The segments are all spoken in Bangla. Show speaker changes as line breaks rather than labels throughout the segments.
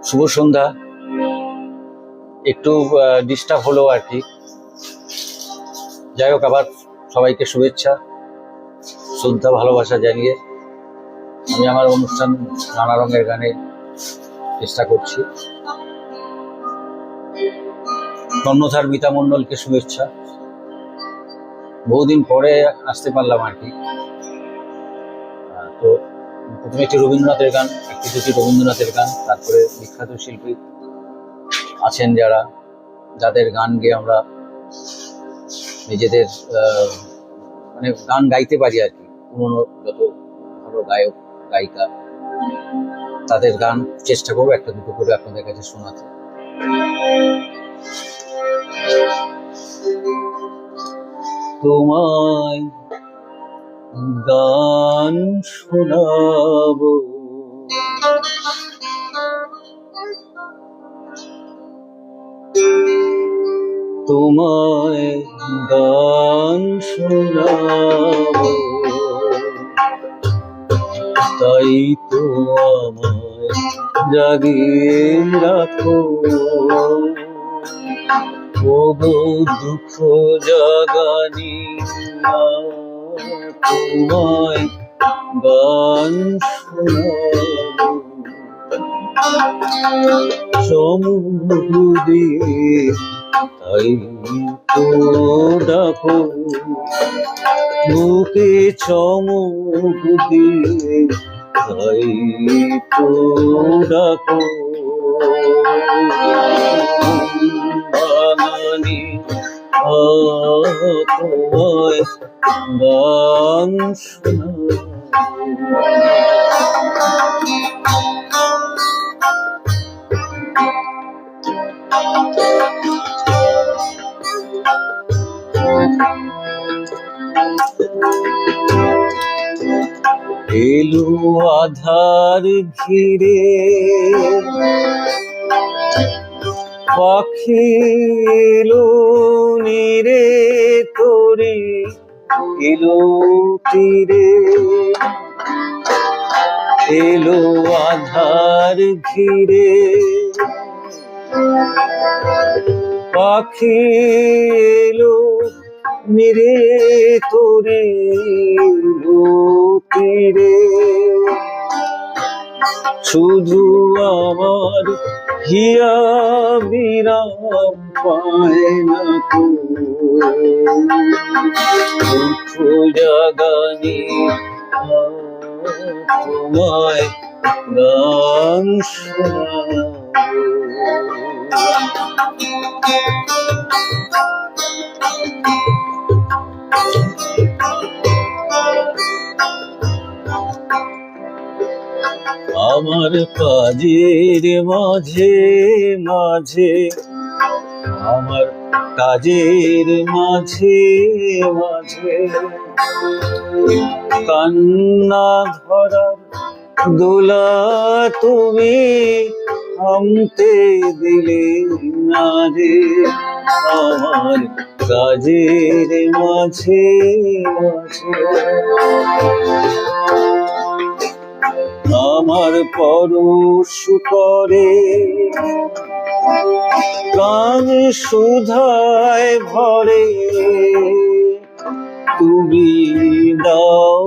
শুভ সন্ধ্যা। একটু ডিস্টার্ব হলো আর কি। যাই হোক, আবার সবাইকে শুভেচ্ছা, শ্রদ্ধা, ভালোবাসা জানিয়ে আমি আমার অনুষ্ঠান নানা রঙের গানে চেষ্টা করছি। কর্ণধার মিতা মণ্ডলকে শুভেচ্ছা। বহুদিন পরে আসতে পারলাম আর কি। তো প্রথমে একটি রবীন্দ্রনাথের গান, একটি দুটি রবীন্দ্রনাথের গান, তারপরে বিখ্যাত শিল্পী আছেন যাদের গান গেয়ে আমরা নিজেদের মানে গান গাইতে পারি আর কি। পুরোনো যত ভালো গায়ক গায়িকা তাদের গান চেষ্টা করবো একটা দুটো করে আপনাদের কাছে শোনাতে। তোমায় গান শোনাবো, তোমায় গান শোনাবো, তাই তো আমায় জাগিয়ে রাখো। ও গো দুঃখ জাগানি, তোমায় গান শোনাবো, সমুদ্রে তাই তো ডাকো, বুকে চমক দিয়ে তাই তো ডাকো। বাঙালি তোমায় গান শোনাবো। এলো আধার ঘিরে, পাখি এলো নিরে তোরে, এলো তীরে। এলো আধার ঘিরে, পাখি এলো নিরে তোরে, এলো তীরে। শুধু আমার হিয়া বিরাম পায় না তো, দুঃখ জাগানি তোমায় গান শোনাবো। আমার কাজের মাঝে মাঝে, আমার কাজের মাঝে মাঝে কান্না ধরার দোলা তুমি থামতে দিলে না রে। আমার কাজের মাঝে মাঝে আমার পরশ করে কান সুধায় ভরে, তুমি দাও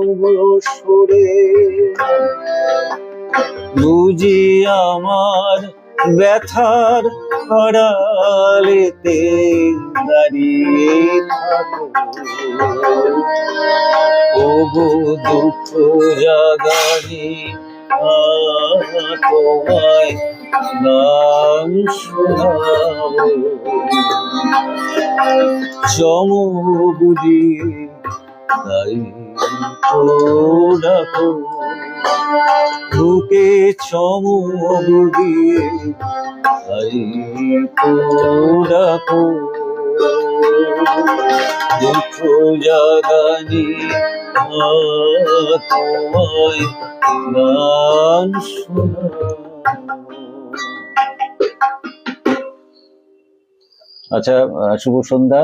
সরে। বুঝি আমার ব্যথার আড়ালেতে দাঁড়িয়ে থাকো, ও গো দুঃখ জাগানি তোমায় গান শোনাবো। চমক দিয়ে তাই তো ডাকো, বুকে চমক দিয়ে তাই তো ডাকো। দুঃখ জাগানি তোমায় গান শোনাবো। আচ্ছা, শুভ সন্ধ্যা।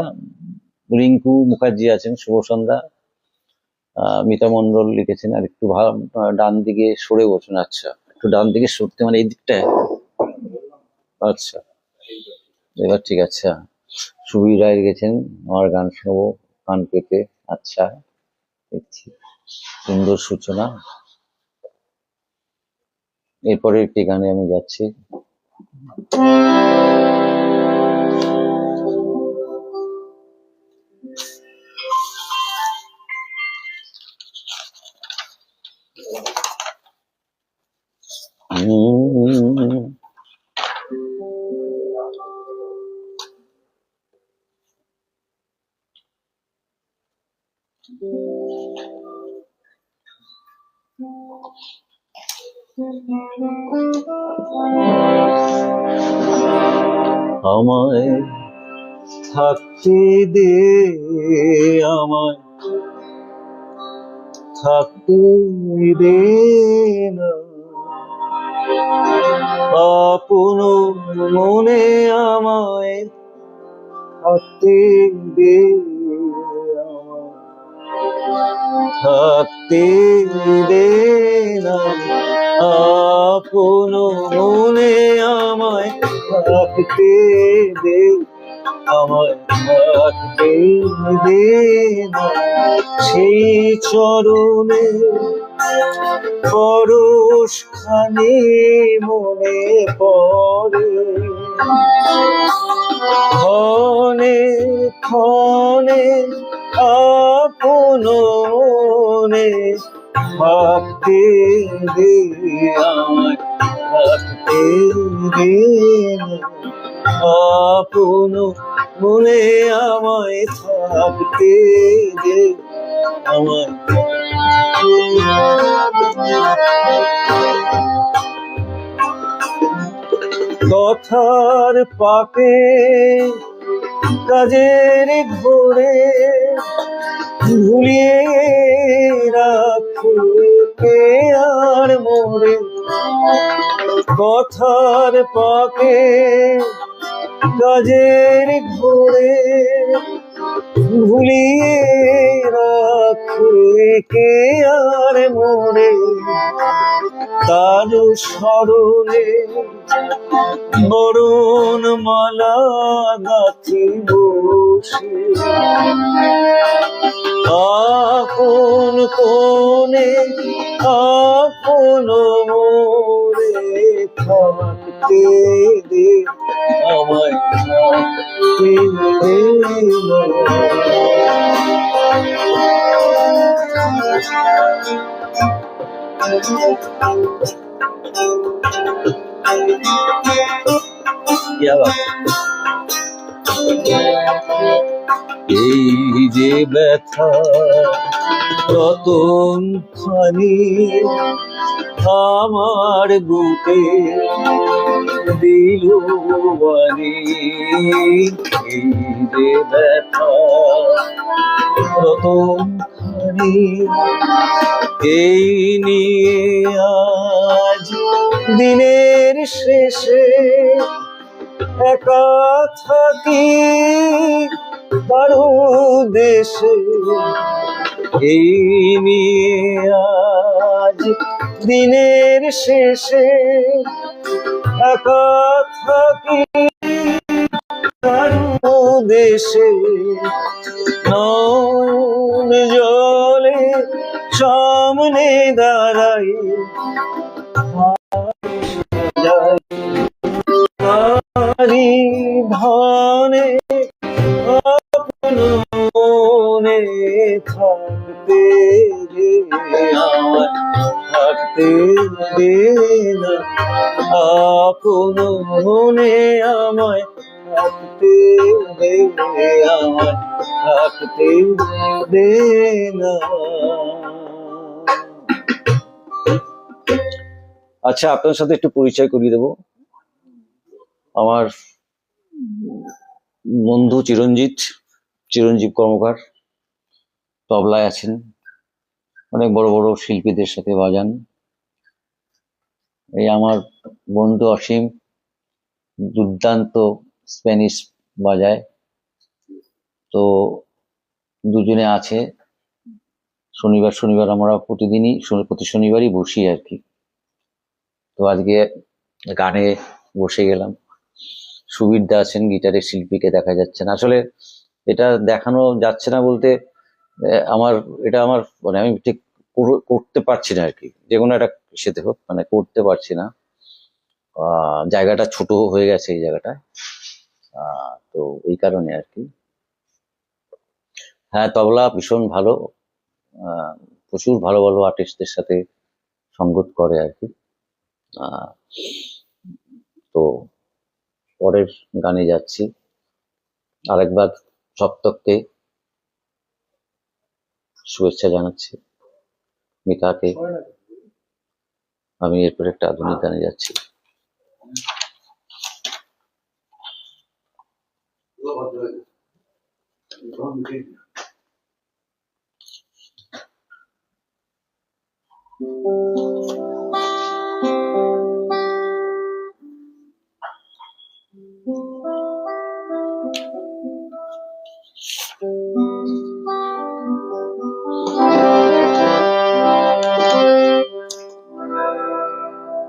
রিঙ্কু মুখার্জি আছেন, শুভ সন্ধ্যা। মিতা মণ্ডল লিখেছেন, আর একটু ডান দিকে সরে বসুন। আচ্ছা, একটু ডান দিকে সরতে, মানে এই দিকটায় আচ্ছা, এবার ঠিক আছে। সুবীর রায় গেছেন আমার গান শোনাবো কান পেতে। আচ্ছা, দেখছি সুন্দর সূচনা। এরপরে একটি গানে আমি যাচ্ছি। আমায় থাকতে দে, আমায় থাকতে দে না, আপন মনে আমায় থাকতে দে, থাকতে দে না, আপন মনে আমায় থাকতে দে, আমায় থাকতে দে না, সেই চরণে পরশ খানি মনে পড়ে, ক্ষণে ক্ষণে আপন মনে থাকতে দে, আমায় থাকতে দে না, আপন মনে আমায় থাকতে দে, আমায়। কথার পাপে কাজের ঘোরে ভুলিয়ে রাখে কে আর মোরে, কথার পাপে কাজের ঘোরে ভুলিয়ে রাখে কে আর মোরে, তার স্মরণে বরণ মালা গাথি বসে, আপন কোণে আপন মোরে থাকতে দে, আমায় থাকতে দে না। এই যে ব্যথা রতন খানি আমার বুকে দিল বাড়ি, এই যে ব্যথা রতন খানি এই নিয়ে আজ দিনের শেষে একা থাকি কারো দেশে, এই নিয়ে আজ দিনের শেষে একা থাকি কারো দেশে, নয়ন জলে সামনে দাঁড়াই তারি ধনে আপন মনে থাকতে দে, আমায় থাকতে দে না, আপন মনে আমায় থাকতে দে, আমায় থাকতে দে না। আচ্ছা, আপনার সাথে একটু পরিচয় করিয়ে দেবো। আমার বন্ধু চিরঞ্জীব কর্মকার তবলায় আছেন, অনেক বড় বড় শিল্পীদের সাথে বাজান। এই আমার বন্ধু অসীম দুর্দান্ত স্প্যানিশ বাজায়, তো দুজনে আছে। শনিবার আমরা প্রতি শনিবারই বসি আর কি। তো আজকে গানে বসে গেলাম, সুবীর দা আছেন, গিটারের শিল্পীকে দেখা যাচ্ছে না। আসলে এটা দেখানো যাচ্ছে না বলতে এটা আমার মানে আমি ঠিক করতে পারছি না আর কি, যে কোনো একটা সেতে হোক মানে করতে পারছি না। জায়গাটা ছোট হয়ে গেছে এই জায়গাটায়, তো এই কারণে আর কি। হ্যাঁ, তবলা ভীষণ ভালো, প্রচুর ভালো ভালো আর্টিস্টদের সাথে সঙ্গত করে আর কি। তো পরের গানে যাচ্ছি। আরেকবার সপ্তককে শুভেচ্ছা জানাচ্ছি, মিতাকে। আমি এরপর একটা আধুনিক গানে যাচ্ছি।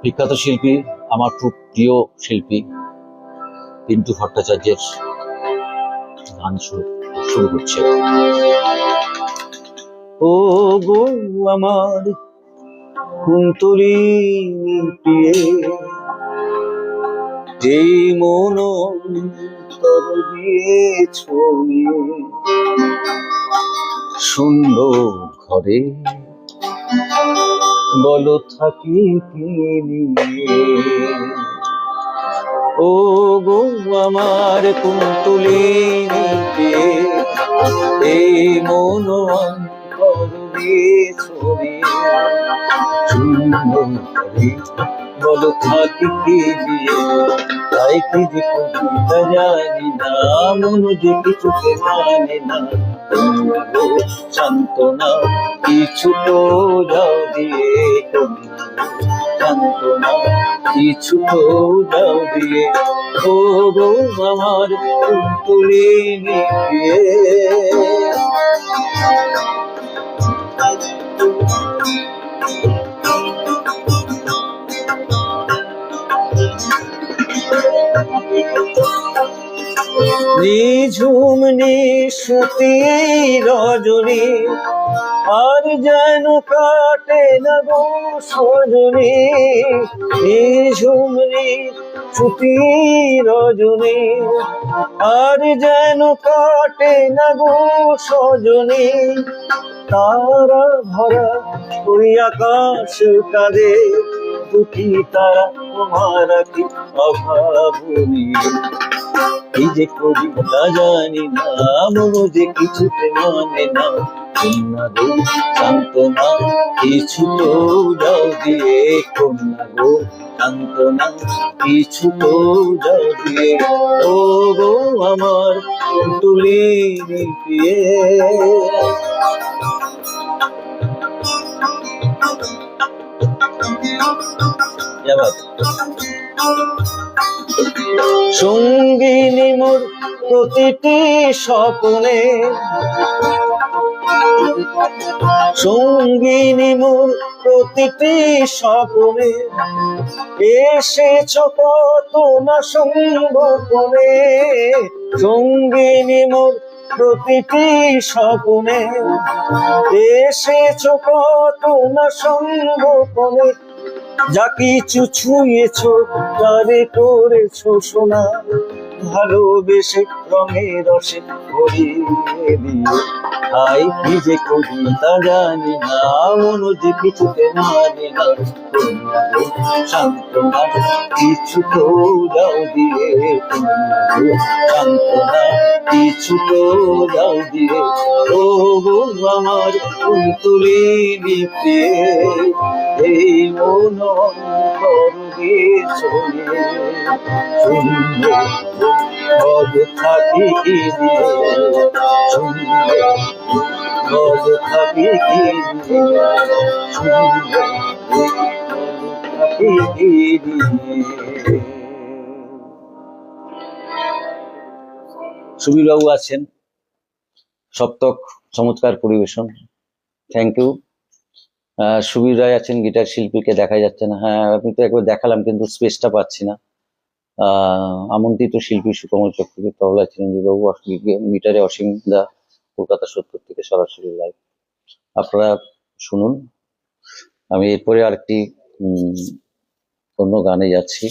বিখ্যাত শিল্পী, আমার খুব প্রিয় শিল্পী পিন্টু ভট্টাচার্যের গান শুরু করছে। ও গো আমার কুন্তলী প্রিয়ে, এই মন তর দিয়ে ছড়িয়ে, সুন্দর ঘরে বলো থাকি কি নিয়ে। ও গো আমার কুন্তলী প্রিয়ে, এই মন অন্তর দিয়ে ছড়িয়ে, সুন্দর ঘরে বলো থাকি কি দিয়ে। তাই কি যে কবিতা জানি না, মন যে কিছুকে মানে না, সান্ত্বনা কিছু তো যাও দিয়ে, সান্ত্বনা কিছু তো যাও দিয়ে। ও গো আমার কুন্তলী প্রিয়ে। নিঝুম নিশুতি রজনী, আর যেন কাটে না গো সজনী। নিঝুম নিশুতি রজনী, আর যেন কাটে না গো সজনী। তারা ভরা ওই আকাশ কাঁদে, দুটি তারা তোমার কি অভাবনী। এই যে কবিতা জানি না, মন যে কিছুতে মানে না, কন্যা গো সান্ত্বনা কিছু তো যাও দিয়ে, কন্যা গো সান্ত্বনা কিছু তো যাও দিয়ে। ও গো আমার কুন্তলী প্রিয়ে। সঙ্গিনী মোর প্রতিটি স্বপ্নে, সঙ্গিনী মোর প্রতিটি স্বপ্নে, এসেছ কত না সঙ্গোপনে। সঙ্গিনী মোর প্রতিটি স্বপ্নে, এসেছ কত না সঙ্গোপনে। যা কিছু ছুঁয়েছ তারে করেছ সোনা, ভালোবেসে রঙে রসে ভরিয়ে দিয়ে। আই কি যে কবিতা জানি না, মন যে কিছুতে মানে না, সান্ত্বনা কিছু তো যাও দিয়ে, সান্ত্বনা কিছু তো যাও দিয়ে। ও গো আমার কুন্তলী প্রিয়ে, এই মন অন্তর দিয়ে ছড়িয়ে, সুন্দর বদ থাকি কি দিয়ে, সুন্দর বদ থাকি কি দিয়ে, সুন্দর থাকি কি দিয়ে। সুবীরবাবু আছেন, সপ্তক চমৎকার পরিবেশন, থ্যাংক ইউ। সুবীর রায় আছেন, গিটার শিল্পীকে দেখা যাচ্ছে না। হ্যাঁ, আমি তো একবার দেখালাম কিন্তু স্পেসটা পাচ্ছি না। আমন্ত্রিত শিল্পী সুকমল চক্রবর্তী, তবলা চিরঞ্জীব বাবু, গিটারে অসীম দা, কলকাতা 70 থেকে সরাসরি লাইভ। আপনারা শুনুন। আমি এরপরে আরেকটি অন্য গানে যাচ্ছি।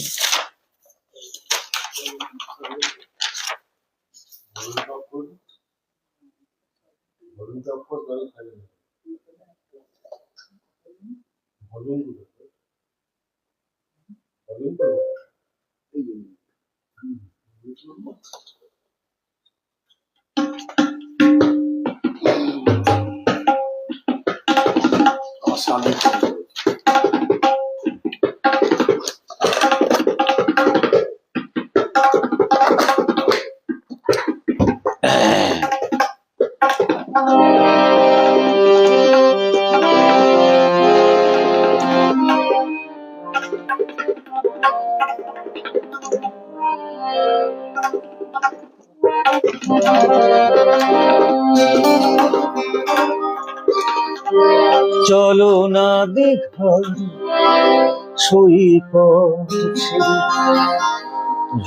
চলো না দীঘার সৈকত ছেড়ে,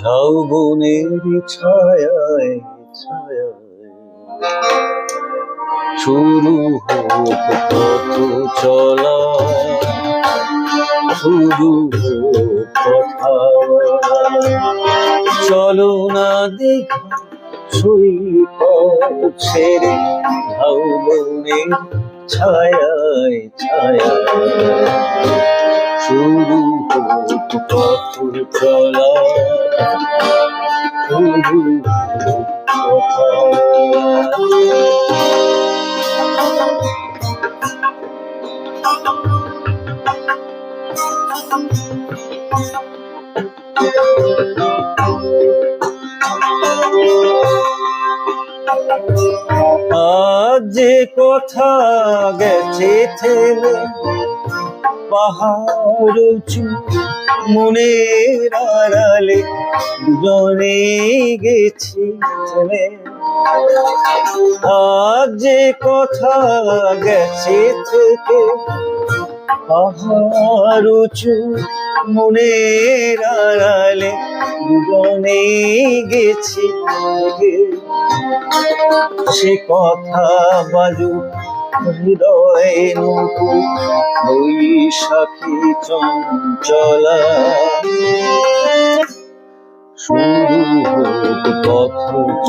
যাও বনের ছায়ায় ছায়ায়, শুরু হোক পথ চলা, শুরু হোক কথা বলা। চলো না দীঘার সৈকত ছেড়ে, যাও বনের ছায়ায় ছায়ায়, শুরু হোক পথ চলা, শুরু হোক কথা বলা। আজ যে কথা গেছে থেমে, পাহাড় উঁচু মনের আড়ালে, দুজনে গেছি থেমে। আজ যে কথা গেছে থেকে, পাহাড় উঁচু মনের আড়ালে, দুজনে গেছি। সে কথা বাজুক হৃদয়ে নতুন, বৈশাখী চঞ্চলা, শুরু হোক পথ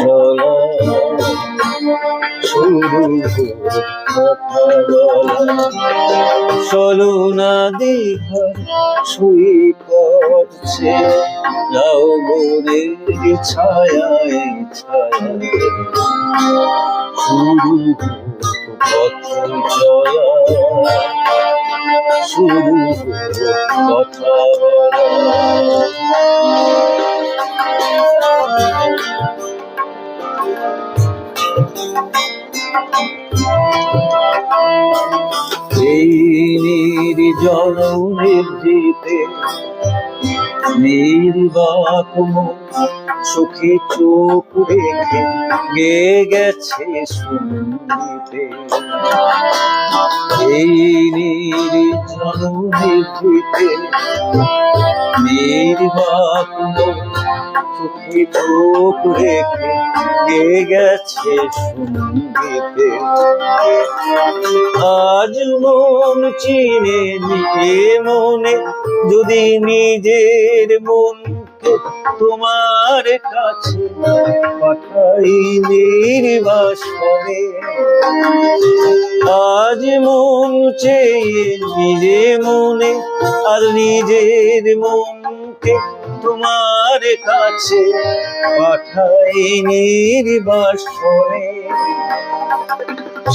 চলা, শুরু হোক কথা বলা। চলো না দীঘার সৈকত ছেড়ে, যাও বনের ছায়ায় ছায়ায়, শুরু হোক পথ চলা, শুরু হোক কথা বলা। এই নির্জন নিভৃতে নির্বাক মন, সুখী চোখ রেখে গে গেছে শুনতে। এই নির্জন নিভৃতে নির্বাক মন, সুখী চোখ রেখে গে গেছে শুনতে। আজ মন চিনে নিয়ে মনে, যদি নিজের মনকে তোমার কাছে পাঠাই নির্বাসনে। আজ মন চেয়ে নিজে মনে, আর নিজের মনকে তোমার কাছে পাঠাই নির্বাসনে।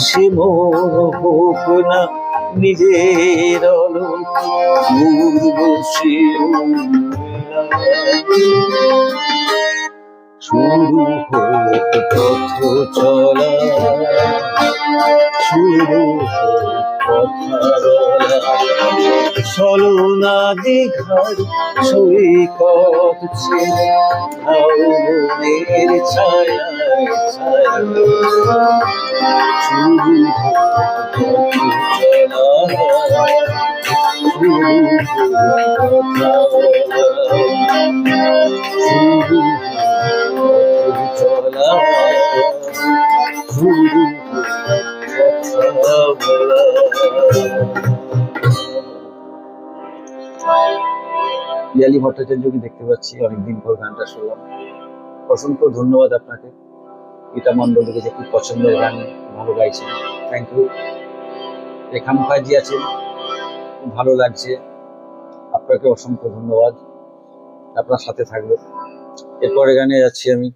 সে মন হোক না নিজের উর্বশী, শুরু হোক পথ চলা, শুরু হোক কথা বলা। চলো না দীঘার সৈকত ছেড়ে, যাও বনের ছায়ায় ছায়ায়, শুরু হোক পথ চলা, শুরু হোক কথা বলা। চলা শুরু কথা বলা। পিয়ালি ভট্টাচার্যকে দেখতে পাচ্ছি, অনেকদিন পর গানটা শুনলাম। অসংখ্য ধন্যবাদ আপনাকে। গীতা মণ্ডলীকে যে খুব পছন্দের গান, ভালো গাইছেন, থ্যাংক ইউ। রেখা মুখার্জি আছেন, খুব ভালো লাগছে, আপনাকে অসংখ্য ধন্যবাদ, আপনার সাথে থাকবে। এরপরে গানে যাচ্ছি আমি।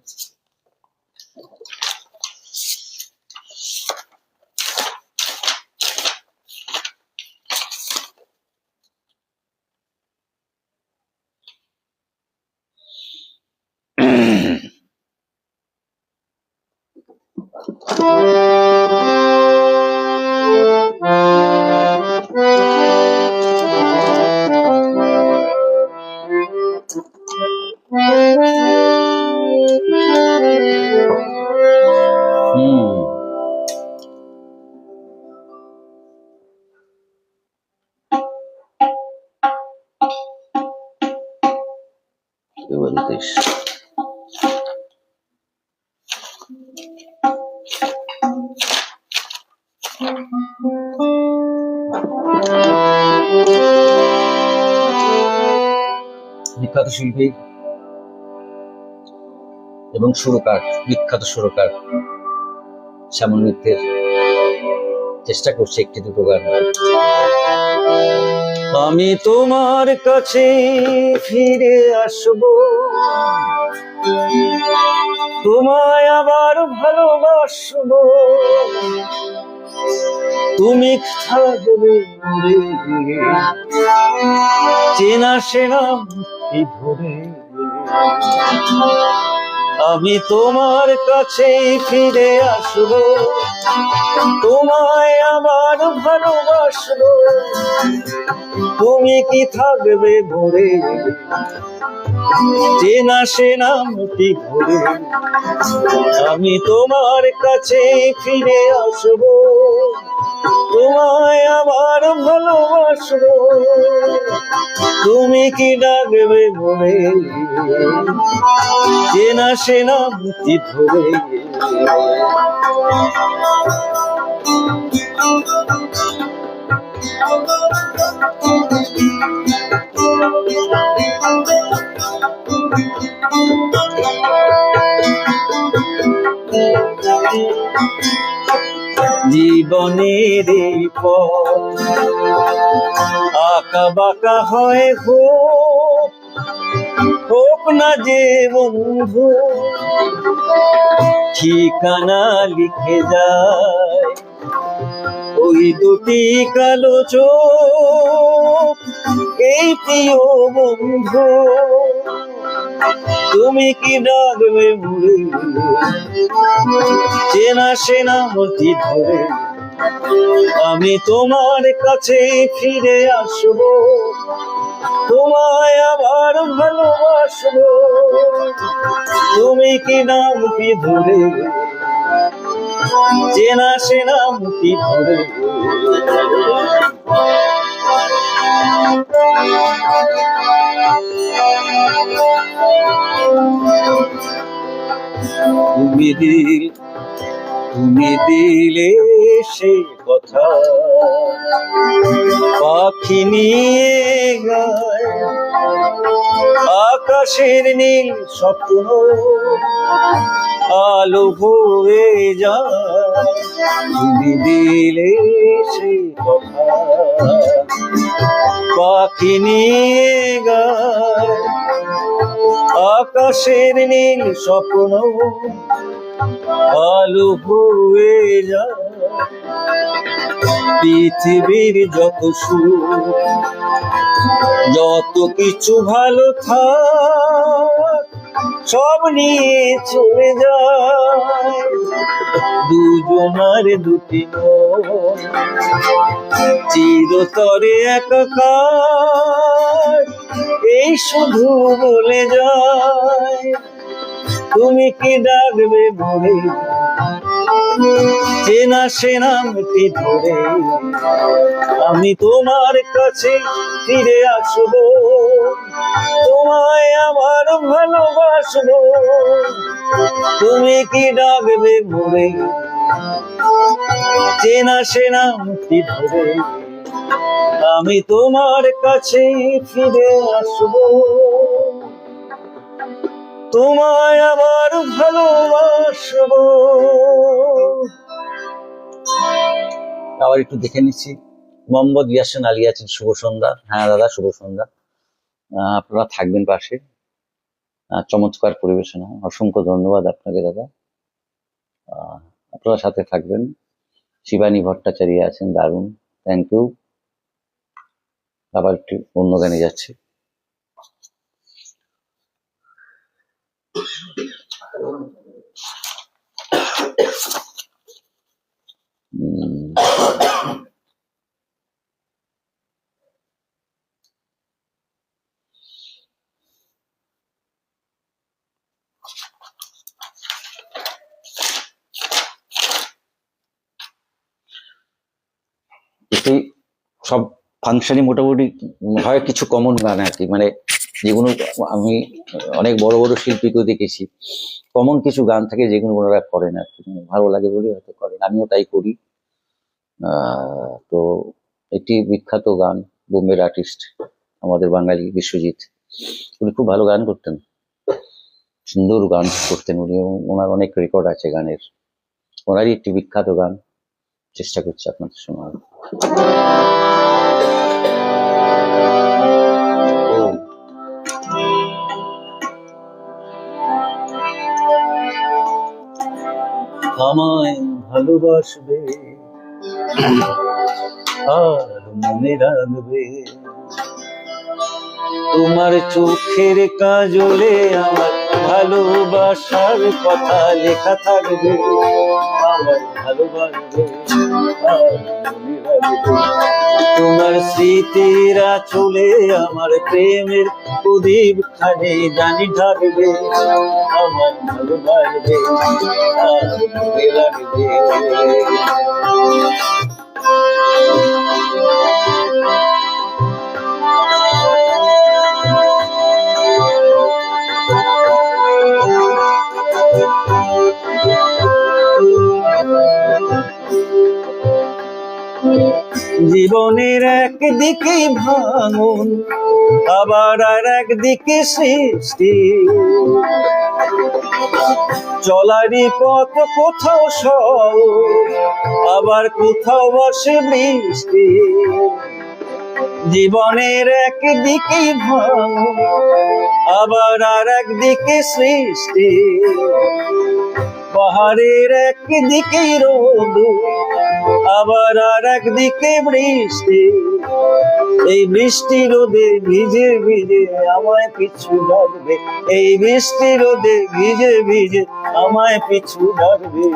বিখ্যাত শিল্পী এবং সুরকার, বিখ্যাত সুরকার শ্যামল মিত্রের চেষ্টা করছে একটি দুটো গান। আমি তোমার কাছে ফিরে আসবো, তোমায় আবার ভালোবাসবো, তুমি থাকবে চেনা সেনা ধরে। আমি তোমার কাছে ফিরে আসবো, তোমায় আবার ভালোবাসবো, তুমি কি থাকবে ভরে চেনা সেনামতি ভরে। আমি তোমার কাছে ফিরে আসবো, তোমায় আবার ভালোবাসবো, তুমি কি ডাকবে ভরে চেনা সেনামতি ধরে। জীবনের এই পথ আঁকা বাঁকা হয়, হোক না যে বন্ধু ঠিকানা লিখে যায় ওই দুটি কালো চোখ, এই প্রিয় বন্ধু তুমি কি ডাকবে ভুলে চেনা সেনামতি ধরে। আমি তোমার কাছে ফিরে আসবো, তোমায় আবার ভালোবাসবো, তুমি কি নাম কি ধরে চেনা সেনামতি ধরে। তুমি দিলে সে কথা পাখি নিয়ে গায়, আকাশের নীল স্বপ্ন আলো হয়ে যায়। তুমি দিলে সে কথা পাখি নিয়ে গায়, আকাশের নীল স্বপ্ন আলো হয়ে যায়। পৃথিবীর যত সুখ যত কিছু ভালো থাক সব নিয়ে চলে যায়, দুজনার দুটি মন চিরতরে একাকার এই শুধু বলে যায়। তুমি কি ডাকবে ভরে চেনা সেনামতি ধরে। আমি তোমার কাছে ফিরে আসবো, তোমায় আবার ভালোবাসবো, তুমি কি ডাকবে মোরে চেনা সে নামটি ধরে, আমি তোমার কাছে ফিরে আসবো, তোমায় আবার ভালোবাসবো। আবার একটু দেখে নিচ্ছি। মোহাম্মদ ইয়াসিন আলী আছেন, শুভ সন্ধ্যা। হ্যাঁ দাদা, শুভ সন্ধ্যা। আপনারা থাকবেন পাশে। চমৎকার পরিবেশনা, অসংখ্য ধন্যবাদ আপনাকে দাদা। আপনারা সাথে থাকবেন। শিবানী ভট্টাচার্য আছেন, দারুণ, থ্যাংক ইউ। আবার একটু অন্য গানে যাচ্ছি। এতেই সব ফাংশনই মোটামুটি হয়, কিছু কমন গান আর কি, মানে যেগুলো আমি অনেক বড় বড় শিল্পীকেও দেখেছি, কমন কিছু গান থাকে যেগুলো ওনারা করেন আর কি, ভালো লাগে বলে হয়তো করেন, আমিও তাই করি। তো একটি বিখ্যাত গান, বোম্বের আর্টিস্ট আমাদের বাঙালি বিশ্বজিৎ, উনি খুব ভালো গান করতেন, সুন্দর গান করতেন উনি, ওনার অনেক রেকর্ড আছে গানের। ওনারই একটি বিখ্যাত গান চেষ্টা করছি আপনাদের শোনার। আমায় ভালোবাসবে আর মনে রাখবে, তোমার চোখের কাজলে আমার ভালোবাসার কথা লেখা থাকবে, আমার ভালোবাসবে আর মনে রাখবে, তোমার স্মৃতিরা চলে আমার প্রেমের প্রদীপ খানে জানি ঢাকবে, আমার ভালোবাসবে আর মনে রাখবে। জীবনের একদিকে ভাঙন, আবার আর একদিকে সৃষ্টি, চলারই পথ কোথাও সব, আবার কোথাও বসে বৃষ্টি। জীবনের একদিকে ভাঙন, আবার আর একদিকে সৃষ্টি, পাহাড়ের একদিকে রোদ, আবার আর একদিকে বৃষ্টি। এই বৃষ্টি রোদে ভিজে ভিজে আমায় পিছু ডাকবে, এই বৃষ্টি রোদে ভিজে ভিজে আমায় পিছু ডাকবে,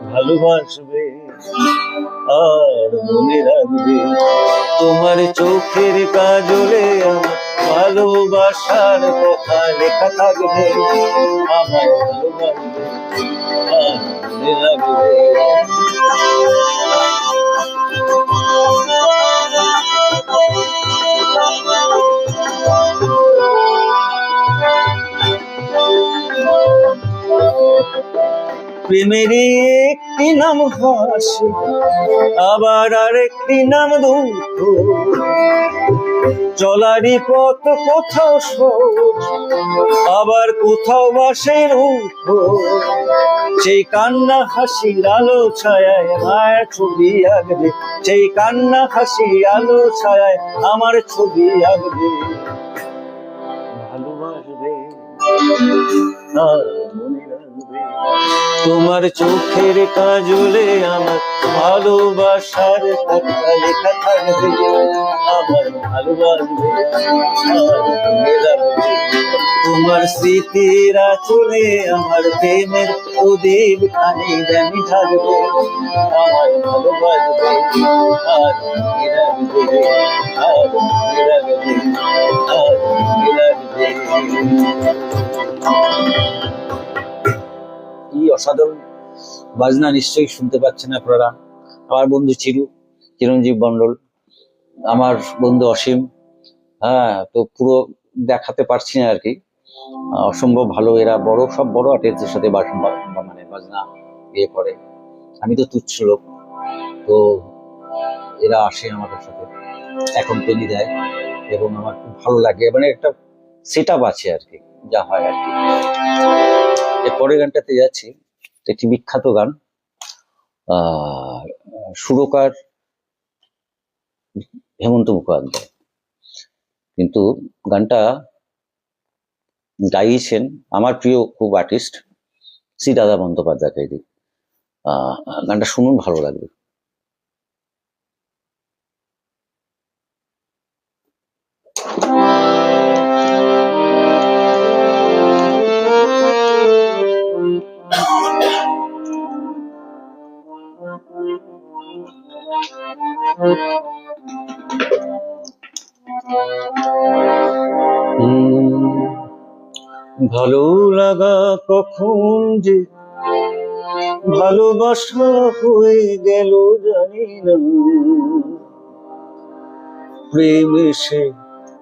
ভালোবাসবে আর মনে রাখবে, তোমার চোখের কাজলে আমার ভালোবাসার কথা লেখা থাকবে, আমায় ভালোবাসবে আর মনে রাখবে। প্রেমেরই একটি নাম হাসি, আবার আরেকটি নাম দুঃখ, চলারই পথ কোথাও সহজ, আবার কোথাও বাসে রুক্ষ, সেই কান্না হাসির আলো ছায়ায় মায়ের ছবি আঁকবে, সেই কান্না হাসি আলো ছায়ায় আমার ছবি আঁকবে, ভালোবাসবে আর মনে রাখবে, তোমার চোখের কাজলে আমার ভালোবাসার কথা লেখা থাকবে, আমার ভালোবাসবে আর মনে রাখবে, তোমার স্মৃতিরা চলে আমার প্রেমের প্রদীপ খানি জানি থাকবে, আমার ভালোবাসবে আর মনে রাখবে, আর মনে রাখবে, আর মনে রাখবে। কি অসাধারণ বাজনা, নিশ্চয়ই শুনতে পাচ্ছেন আপনারা। আমার বন্ধু চিরঞ্জীব মণ্ডল, আমার বন্ধু অসীম, হ্যাঁ, তো পুরো দেখাতে পারছি না আর কি। অসম্ভব ভালো, এরা সব বড় আর্টিস্টদের সাথে মানে বাজনা ইয়ে করে। আমি তো তুচ্ছ লোক, তো এরা আসে আমাদের সাথে অ্যাকম্পানি দেয় এবং আমার খুব ভালো লাগে, মানে একটা সেট আপ আছে আর কি, যা হয় আর কি। এর পরের গানটাতে যাচ্ছি, একটি বিখ্যাত গান, আহ সুরকার হেমন্ত মুখোপাধ্যায়, কিন্তু গানটা গাইছেন আমার প্রিয় খুব আর্টিস্ট শ্রী দাদা বন্দ্যোপাধ্যায়কে দিয়ে। গানটা শুনুন, ভালো লাগবে। ভালো লাগা কখন যে ভালোবাসা হয়ে গেল জানি না, প্রেম এসে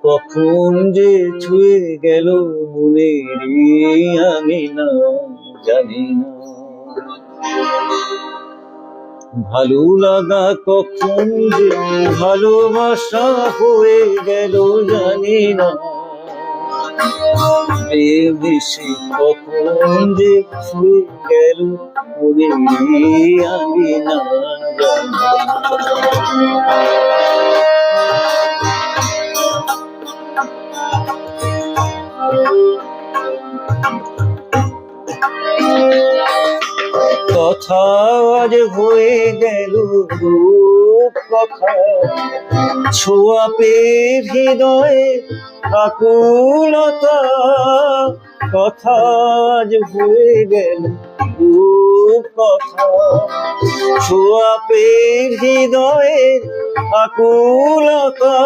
কখন যে ছুঁয়ে গেল মনেরই আমি না জানি না। ভালো লাগা কখন যে ভালোবাসা হয়ে গেল জানি না, প্রেম এসে কখন যে ছুঁয়ে গেল মনেরই আমি না জানি না। কথা আজ হয়ে গেল রূপ কথা, ছোঁয়া পেয়ে হৃদয়ে আকুলতা, কথা আজ হয়ে গেল রূপ কথা, ছোঁয়া পেয়ে হৃদয়ে আকুলতা,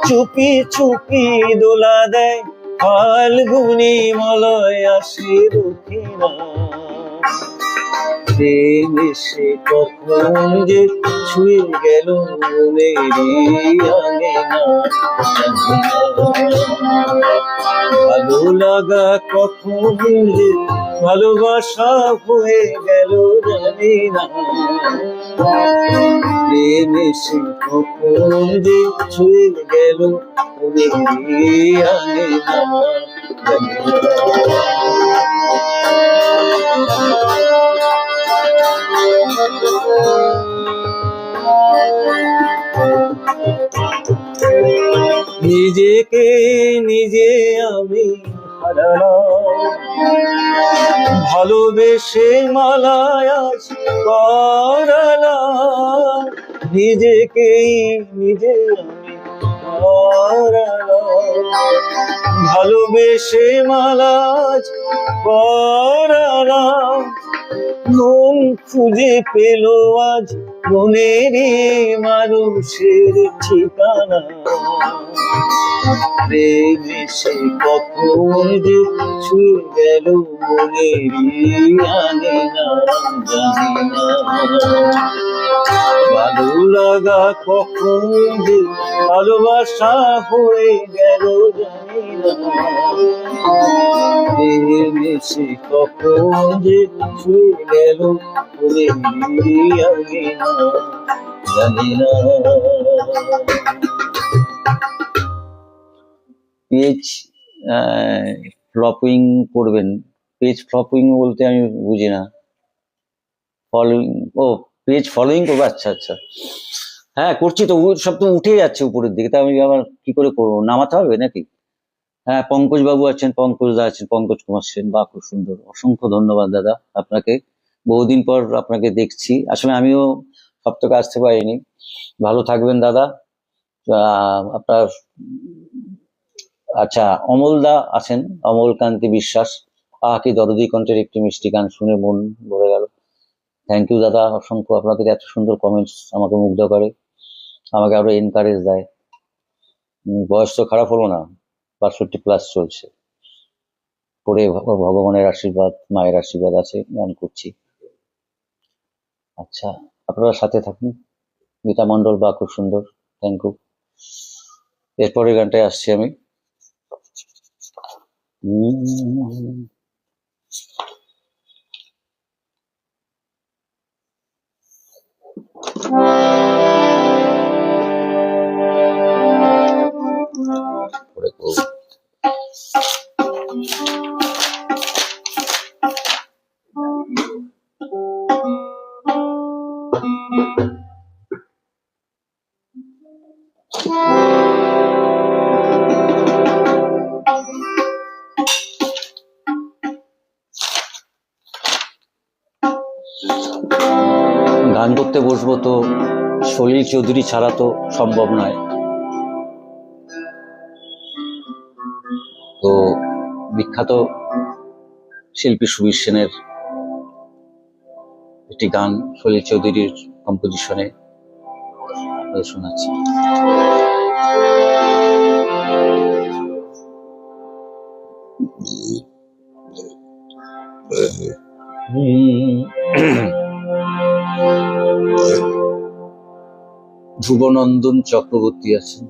চুপি চুপি দোলা দেয় ফাল্গুনি মলয় আসে দক্ষিণা, প্রেম এসে কখন যে ছুঁয়ে গেল মনেরই আঙিনা। ভালো লাগা কখন যে ভালোবাসা হয়ে গেল জানি না, প্রেম এসে কখন যে ছুঁয়ে গেল মনেরই আঙিনা জানি না। নিজেকে নিজে আমি হারালাম, ভালোবেসে মালায় আজ পরালাম, নিজেকেই নিজে আমি হারালাম, ভালোবেসে মালাজ পরালাম, মন খুঁজে পেল আজ মনেরই মানুষের ঠিকানা, প্রেম এসে কখন যে ছুঁয়ে গেল মনেরই আঙিনা জানি না। ভালো লাগা কখন যে ভালোবাসা হয়ে গেল জানি না, প্রেম এসে কখন যে ছুঁয়ে গেল মনেরই আঙিনা জানি না। পেজ ফ্লপিং করবেন, পেজ ফ্লপিং বলতে আমি বুঝি না। ফলোইং, ও পেজ ফলোইং করবো, আচ্ছা আচ্ছা, হ্যাঁ করছি তো, সব তো উঠে যাচ্ছে উপরের দিকে, তা আমি আবার কি করে করবো, নামাতে হবে নাকি? হ্যাঁ, পঙ্কজ বাবু আছেন, পঙ্কজ দা আছেন, পঙ্কজ কুমার সেন, বা খুব সুন্দর, অসংখ্য ধন্যবাদ দাদা আপনাকে, বহুদিন পর আপনাকে দেখছি, আসলে আমিও সপ্তাহে আসতে পারিনি। ভালো থাকবেন দাদা। আপনার, আচ্ছা অমল দা আছেন, অমল কান্তি বিশ্বাস, কি দরদি কণ্ঠের একটি মিষ্টি গান শুনে মন ভরে গেল। থ্যাংক ইউ দাদা, অসংখ্য, আপনাদের এত সুন্দর কমেন্টস আমাকে মুগ্ধ করে, আমাকে আরো এনকারেজ দেয়। বয়স তো খারাপ হলো না, 65+ চলছে, পরে ভগবানের আশীর্বাদ, মায়ের আশীর্বাদ আছে, গান করছি। আচ্ছা, আপনারা সাথে থাকুন। গীতা মন্ডল, বা খুব সুন্দর, থ্যাংক ইউ। এরপরের গানটায় আসছি আমি। গান করতে বসবো তো সলিল চৌধুরী ছাড়া তো সম্ভব নয়। তো বিখ্যাত শিল্পী সুবীর সেনের একটি গান সলিল চৌধুরীর কম্পোজিশনে আপনাদের শোনাচ্ছি। ধ্রুবনন্দন চক্রবর্তী আছেন,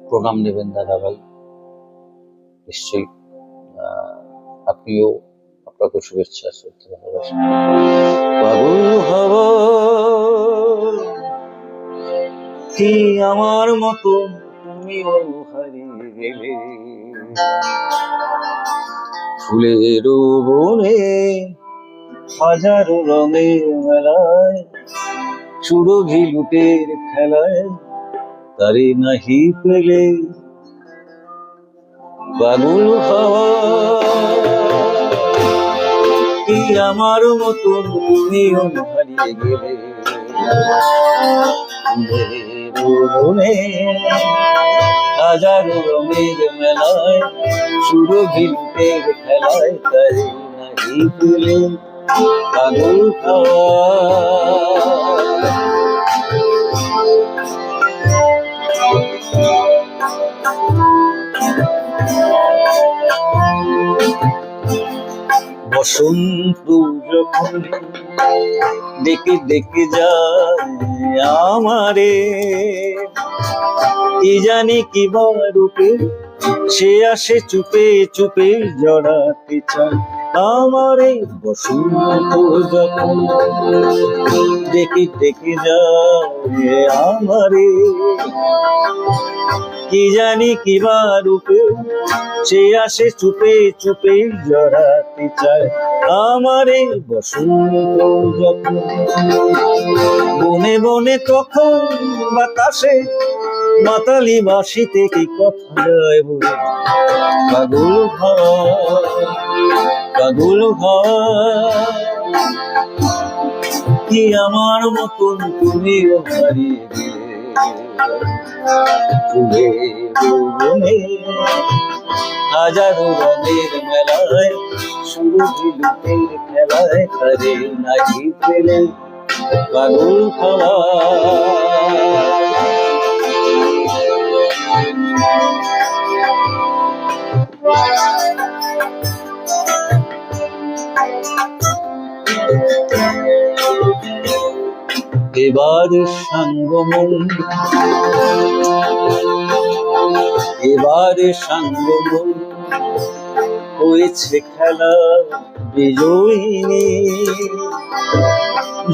প্রণাম নেবেন দাদাভাই, নিশ্চয়ই আপনিও, আপনাকে শুভেচ্ছা শ্রদ্ধা ভালোবাসা। পাগল হওয়া কি আমার মতো তুমিও হারিয়ে গেলে, ফুলের বনে হাজারো রঙের মেলায়, সুরভি লুটের খেলায় তারে নাহি পেলে। পাগল হওয়া কি আমার মতন তুমিও হারিয়ে গেলে, বনে হাজারো রঙের মেলায়, সুরভি লুটের খেলায় তারে নাহি পেলে। পাগল হওয়া বসন্ত যখন ডেকে ডেকে যায় আমারে, কি জানি কি রূপে সে আসে চুপে চুপে জড়াতে চায় আমারে। বসন্ত যখন ডেকে ডেকে যায় আমারে, কি জানি কি রূপে সে আসে চুপে চুপে জড়াতে চায় আমারে। বসন্ত যখন বনে বনে তখন বাতাসে মাতালি বাঁশিতে কি কথা যায় বলে। পাগল হওয়া পাগল হওয়া কি আমার মতন তুমিও হারিয়ে গেলে, হাজারো রঙের মেলায় সুরভি লুটের খেলায় তারে নাহি পেলে। পাগল হওয়া এবার সাঙ্গমন, এবার সাঙ্গমন হয়েছে খেলা বিজয়িনী,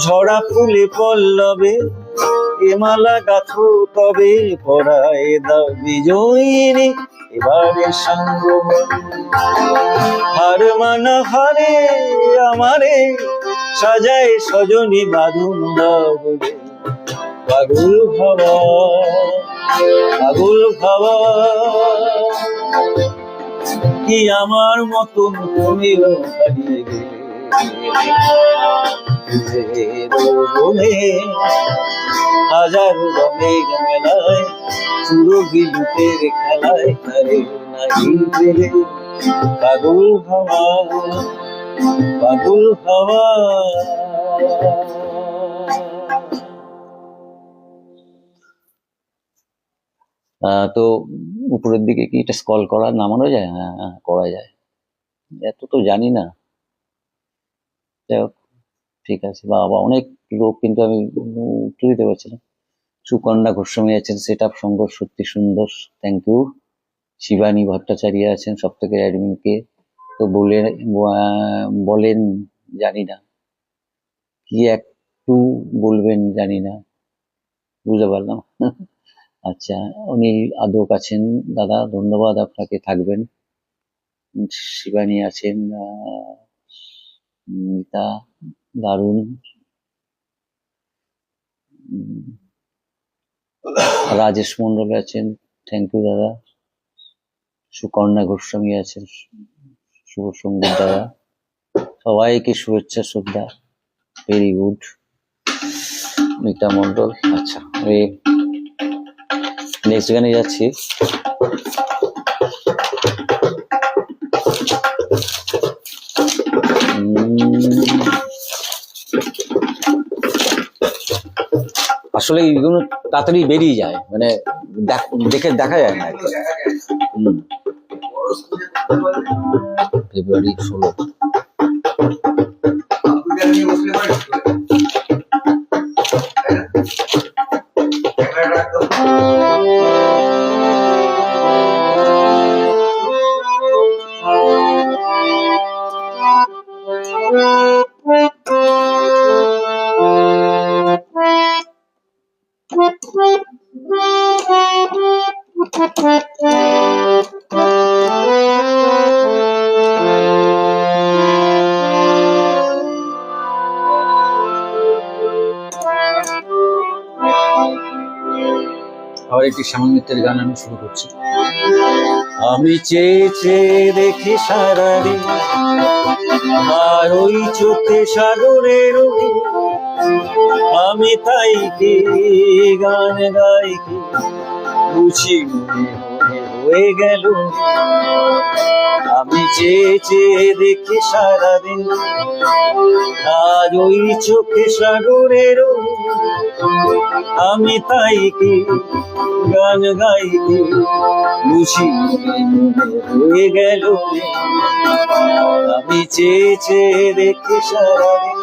ঝরা ফুলে পল্লবে এ মালা গাথো তবে পরায় দাও বিজয়িনী। এবারে সাঙ্গমন হার মানা হারে আমারে সাজায় সজনী বাঁধন দাও বলে। পাগল হওয়া পাগল হওয়া কি আমার মতন তুমিও হারিয়ে গেলে, হাজার রঙের মেলায় সুরভি লুটের খেলায় তারে নাহি পেলে। পাগল হওয়া পাগল হওয়া। তো উপরের দিকে কি এটা স্ক্রল করা নামানো যায়? হ্যাঁ করা যায়, এত তো জানি না। যাই হোক ঠিক আছে, বা অনেক লোক কিন্তু আমি উত্তর দিতে পারছি না। সুকন্যা গোস্বামী আছেন, সেট আপ সঙ্গ সত্যি সুন্দর, থ্যাংক ইউ। শিবানী ভট্টাচার্য আছেন, সপ্তকের অ্যাডমিনকে তো বলেন জানি না কি একটু বলবেন জানি না, বুঝতে পারলাম। আচ্ছা, উনি আদক আছেন দাদা, ধন্যবাদ আপনাকে, থাকবেন। শিবানী আছেন, মিতা দারুণ, রাজেশ মন্ডল আছেন, থ্যাংক ইউ দাদা। সুকন্যা গোস্বামী আছেন, শুভ সঙ্গীত দাদা, সবাইকে শুভেচ্ছা শ্রদ্ধা, ভেরি গুড। মিতা মন্ডল। আচ্ছা, আমি নেক্সট গানে যাচ্ছি। আসলে এইগুলো তাড়াতাড়ি বেরিয়ে যায়, মানে দেখে দেখা যায় না। ফেব্রুয়ারি 16। আবার একটি শ্যামল মিত্রের গান আমি শুরু করছি। আমি চেয়ে চেয়ে দেখি সারাদিন, আর ওই চোখে সাগরের আমি তাই কি গান গাই কি বুঝি মনে হয়ে গেল। আমি চেয়ে চেয়ে দেখি সারাদিন, আর ওই চোখে সাগরের আমি তাই কি গান গাই কি বুঝি হয়ে গেল। আমি চেয়ে চেয়ে দেখি সারাদিন,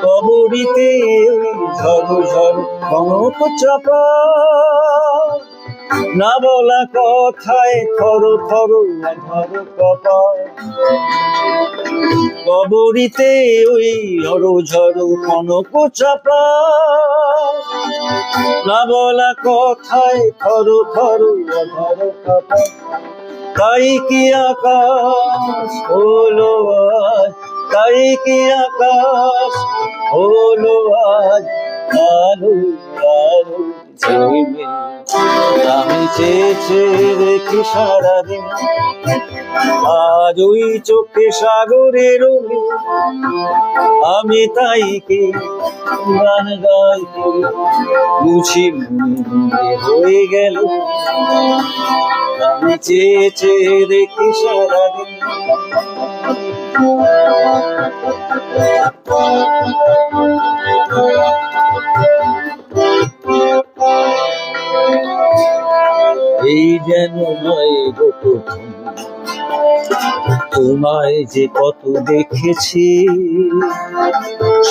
কবরিতে ঝড় ঝড় কনক চাপা, না বলা কথায় থর থর ধর কপাল। কবরিতে ওই ঝড় ঝড় কনক চাপা, না বলা কথায় থর থর ধর কপাল। তাই কি আকাশ হলো আজ, তাই কি আকাশ হলো আজ আলো আলো ঝিলমিল। আমি চেয়ে চেয়ে দেখি সারাদিন, আজ ওই চোখে সাগরের আমি তাই কি গান গাই কি বুঝি মনে হয়ে গেল। আমি চেয়ে চেয়ে দেখি সারাদিন, এই যেন নয় গো প্রথম তোমায় যে কত দেখেছি,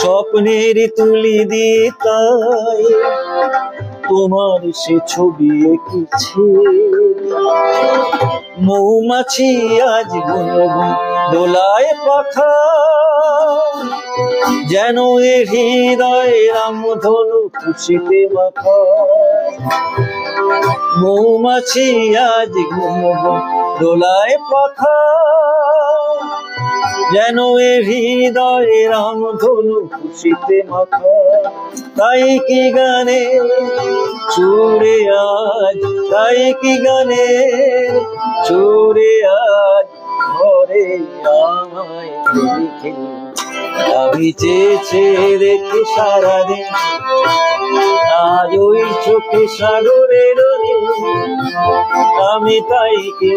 স্বপ্নের তুলি দিয়ে তাই তোমার সে ছবি এঁকেছি। মৌমাছি আজ গুনগুন দোলায় পাখা, যেন এ হৃদয় রামধনু খুশিতে মাখা। মৌমাছি আজ গুনগুন দোলায় পাখা, যেন এ হৃদয় রামধনু খুশিতে মাখা। তাই কি গানে সুরে আজ, তাই কি গানে সুরে আজ ঘরে আমায় লিখে। আমি চেয়ে চেয়ে দেখি সারাদিন, আজ ওই চোখে সাগরের আমি তাই কি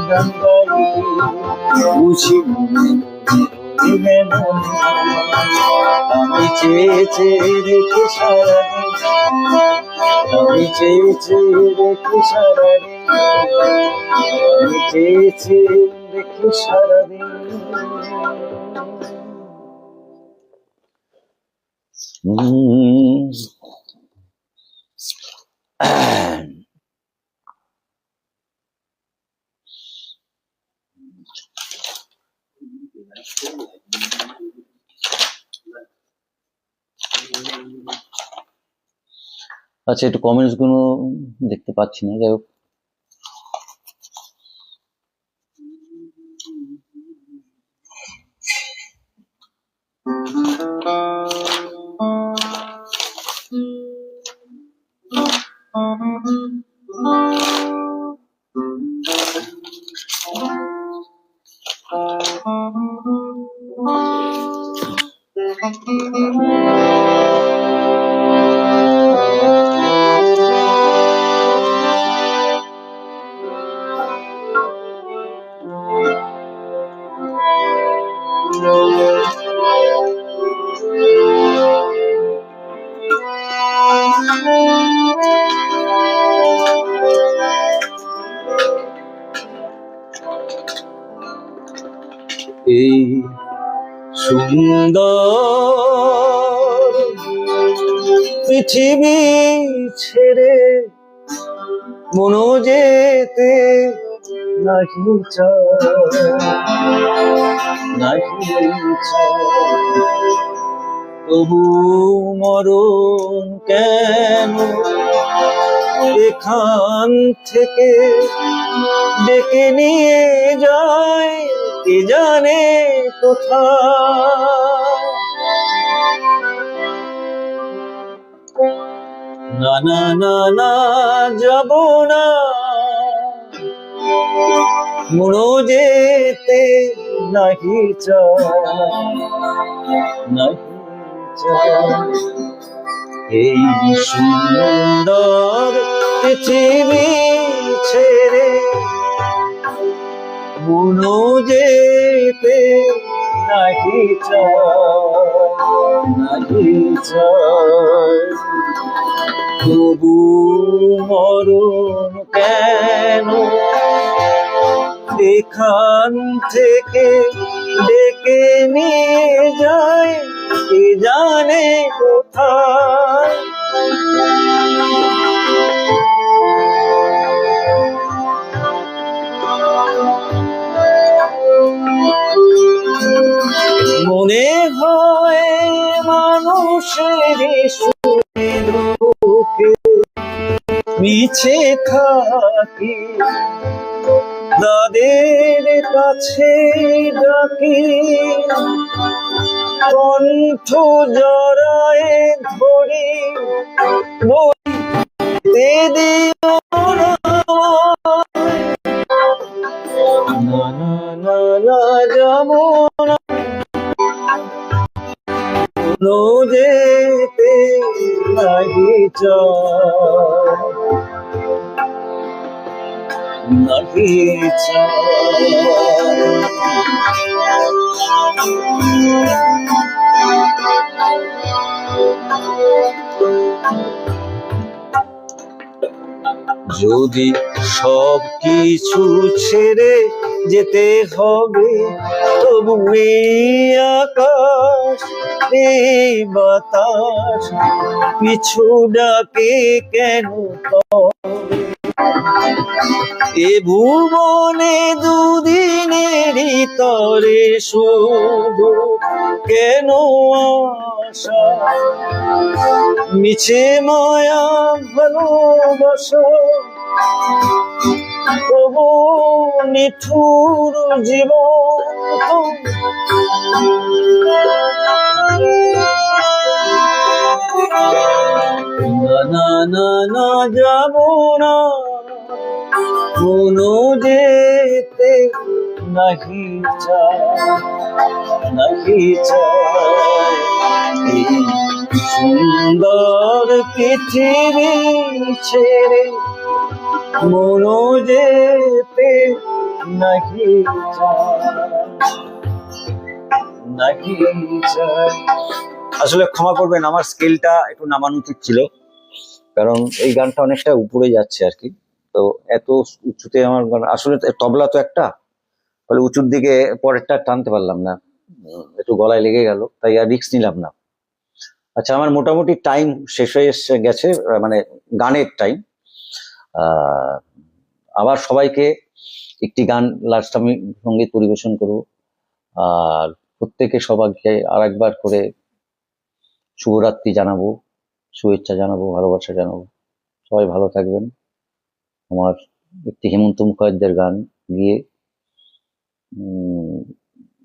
গান গাই কি বুঝি মনে হেন আমি চেয়ে চেয়ে রেখে সারাদিন, আমি চেয়ে চেয়ে রেখে সারাদিন, আমি চেয়ে চেয়ে রেখে সারাদিন। আচ্ছা, একটু কমেন্টস গুলো দেখতে পাচ্ছি না, যাই হোক। এই সুন্দর পৃথিবী ছেড়ে মনো যেতে নাহি চায়, নাহি চায়, তবু মরণ কেন এখান থেকে ডেকে নিয়ে যায় কে জানে কোথায়। না না না না, যাব না, মনো যেতে নাহি চায়, নাহি চায়। এই সুন্দর পৃথিবী ছেড়ে মনো যেতে নাহি চায়, নাহি চায়, তবু মরণ কেন এখান থেকে ডেকে নিয়ে যায় কে জানে কোথায়। মনে হয় মানুষের সুখে মিছে থাকি, তাদের কাছে ডাকি, কণ্ঠ জড়ায় ধরি, বলতে দিও না, না না না না, যাব না, মনো যেতে নাহি চায়, নাহি চায়। যদি সব কিছু ছেড়ে যেতে হবে, তবু এই আকাশ এই বাতাস পিছু ডাকে কেন তবে? এ ভুবনে দুদিনেরই তরে শুধু কেন আশা, মিছে মায়া ভালোবাসা, তবু নিঠুর জীবন। না না না, যাব না, মনো যেতে নাহি চায়, নাহি চায়। এই সুন্দর পৃথিবী ছেড়ে মনো যেতে নাহি চায়, নাহি চাই। আসলে ক্ষমা করবেন, আমার স্কেলটা একটু নামানো উচিত ছিল, কারণ এই গানটা অনেকটা উপরে যাচ্ছে আর কি। তো এত উঁচুতে আমার গান, আসলে তবলা তো একটা, ফলে উঁচুর দিকে পরেরটা টানতে পারলাম না, একটু গলায় লেগে গেল, তাই আর রিস্ক নিলাম না। আচ্ছা, আমার মোটামুটি টাইম শেষ হয়ে গেছে, মানে গানের টাইম। আবার সবাইকে একটি গান লাস্ট আমি সঙ্গীত পরিবেশন করব, আর প্রত্যেকে সবাইকে আর একবার করে শুভরাত্রি জানাবো, শুভেচ্ছা জানাবো, ভালোবাসা জানাবো। সবাই ভালো থাকবেন। আমার একটি হেমন্ত মুখোপাধ্যায়ের গান গিয়ে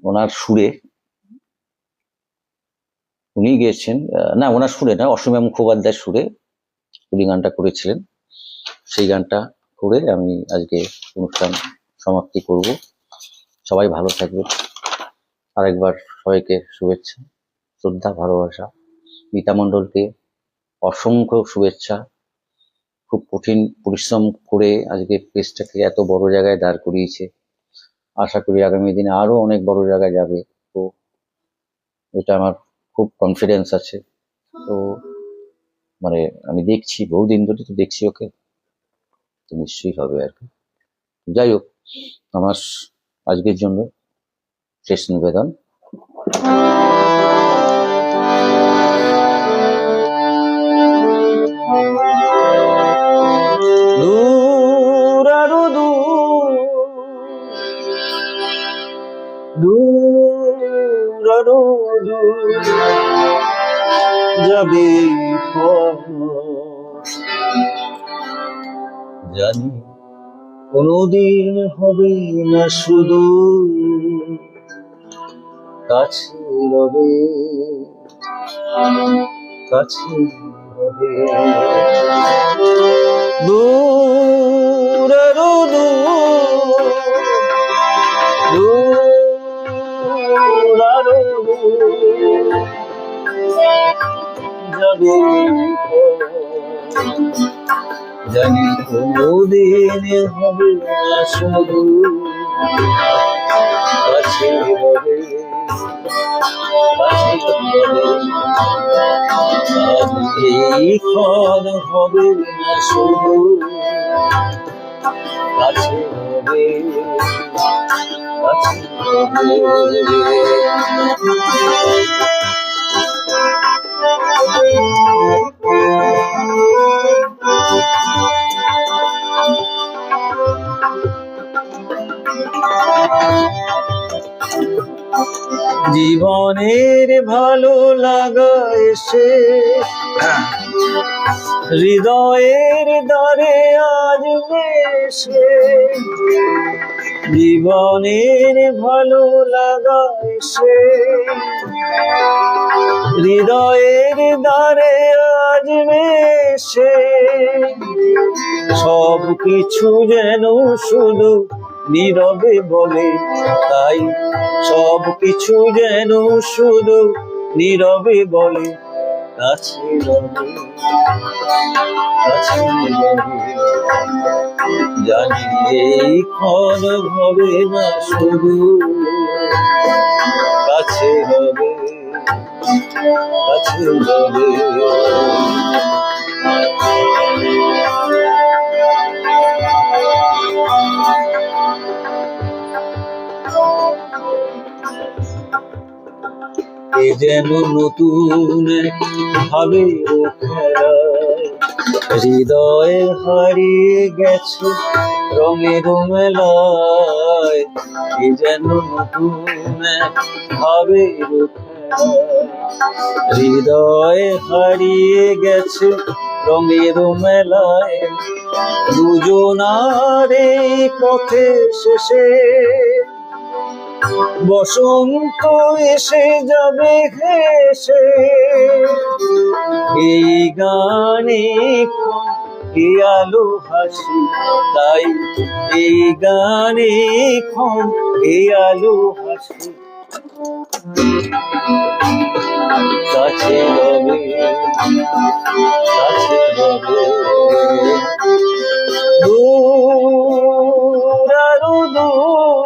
ওনার সুরে, উনি গেয়েছেন, না ওনার সুরে না, অসীমা মুখোপাধ্যায়ের সুরে উনি গানটা করেছিলেন। সেই গানটা করে আমি আজকে অনুষ্ঠান সমাপ্তি করব। সবাই ভালো থাকবেন। আরেকবার সবাইকে শুভেচ্ছা, শ্রদ্ধা, ভালোবাসা। গীতা মণ্ডলকে অসংখ্য শুভেচ্ছা। খুব কঠিন পরিশ্রম করে আজকে পেজটাকে এত বড় জায়গায় দাঁড় করিয়েছে। আশা করি আগামী দিনে আরো অনেক বড় জায়গায় যাবে। তো এটা আমার খুব কনফিডেন্স আছে। তো মানে আমি দেখছি, বহুদিন ধরে তো দেখছি ওকে, তো নিশ্চয়ই হবে আর কি। যাই হোক, আমার আজকের জন্য শেষ নিবেদন। দূর আরো দূর, দূর আরো দূর যাবে জানি, কোনদিন হবে না শুধু কাছে রবে, কাছে রবে। দূর আরো দূর, দূর আরো দূর যাবে জানি, কোনদিন হবে না শুধু কাছে রবে, এই ক্ষণ হবে না শুধু কাছে রবে, কাছে রবে। জীবনের ভালো লাগা এসে হৃদয়ের দ্বারে আজ এসে, জীবনের ভালো লাগা এসে হৃদয়ের দ্বারে আজ এসে, সব কিছু যেন শুধু নীরবে বলে, তাই সব কিছু যেন শুধু নীরবে বলে কাছে রবে, কাছে রবে। জানি এই ক্ষণ হবে না শুধু কাছে রবে, কাছে রবে। এ যেন নতুন ভাবে খেলা, হৃদয়ে হারিয়ে গেছে রঙের মেলায়। এ যেন নতুন ভাবে খেলা, হৃদয়ে হারিয়ে গেছে রঙের মেলায়। দুজনার এই পথে শেষে বসন্ত এসে যাবে হেসে, এই গানে এ আলো হাসি, তাই এই গানে এ আলো হাসি কাছে রবে, কাছে রবে। দূর আরো দূর,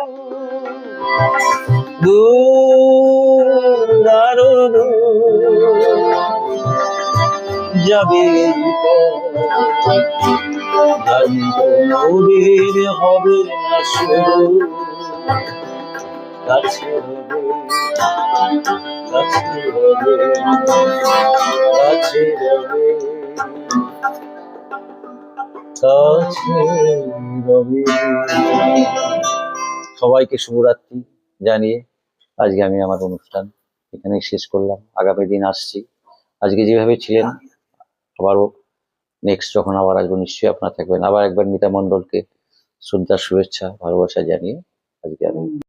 দূর যাবে জানতো নবীর হবে না শুরু কাছে রবে কাছে রবে কাছে রবে কাছে রবে। সবাইকে শুভরাত্রি জানিয়ে আজকে আমি আমার অনুষ্ঠান এখানেই শেষ করলাম। আগামী দিন আসছি, আজকে যেভাবে ছিলেন আবারও নেক্সট যখন আবার আসবো নিশ্চয়ই আপনারা থাকবেন। আবার একবার মিতা মণ্ডলকে শ্রদ্ধা শুভেচ্ছা ভালোবাসা জানিয়ে আজকে আমি